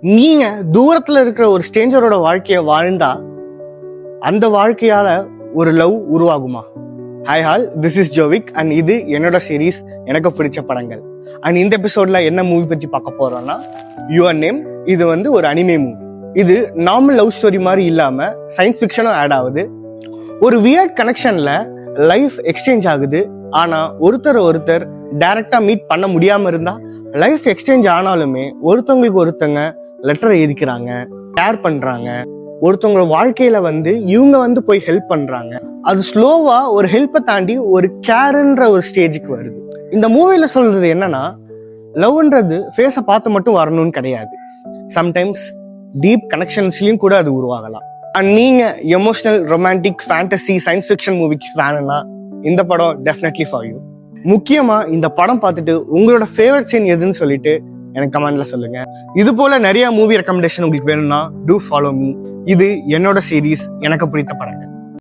நீங்க தூரத்துல இருக்கிற ஒரு ஸ்ட்ரேஞ்சரோட வாழ்க்கைய வாழ்ந்தா அந்த வாழ்க்கையால ஒரு லவ் உருவாகுமா? Hi all, this is Jovik and இது என்னோட சீரீஸ் எனக்கு பிடிச்ச படங்கள். அண்ட் இந்த எபிசோட்ல என்ன மூவி பத்தி பார்க்க போறோம்னா யுவர் நேம். இது ஒரு அனிமே மூவி. இது நார்மல் லவ் ஸ்டோரி மாதிரி இல்லாம சயின்ஸ் ஃபிக்ஷனும் ஆட் ஆகுது. ஒரு வியர்ட் கனெக்ஷன்ல லைஃப் எக்ஸ்சேஞ்ச் ஆகுது. ஆனா ஒருத்தர் டைரக்டா மீட் பண்ண முடியாம இருந்தா லைஃப் எக்ஸ்சேஞ்ச் ஆனாலுமே ஒருத்தவங்களுக்கு ஒருத்தங்க லெட்டர் எழுதிக்கிறாங்க, கேர் பண்றாங்க. ஒருத்தவங்க வாழ்க்கையில இவங்க போய் ஹெல்ப் பண்றாங்க. அது ஸ்லோவா ஒரு ஹெல்ப்பை தாண்டி ஒரு கேர்ன்ற ஒரு ஸ்டேஜுக்கு வருது. இந்த மூவில சொல்றது என்னன்னா, லவ்ன்றது ஃபேஸை பார்த்து மட்டும் வரணும்னு கிடையாது. சம்டைம்ஸ் டீப் கனெக்ஷன்ஸ்லயும் கூட அது உருவாகலாம். அண்ட் நீங்க emotional, romantic, fantasy, science fiction மூவிக்கு ஃபேனா இந்த படம் டெஃபினெட்லி ஃபார் யூ. முக்கியமா இந்த படம் பார்த்துட்டு உங்களோட ஃபேவரட் சீன் எதுன்னு சொல்லிட்டு எனக்கு கமெண்ட்ல சொல்லுங்க. இது போல நிறைய மூவி ரெக்கமெண்டேஷன் உங்களுக்கு வேணும்னா டூ ஃபாலோ மீ. இது என்னோட சீரீஸ் எனக்கு பிடித்த படங்கள்.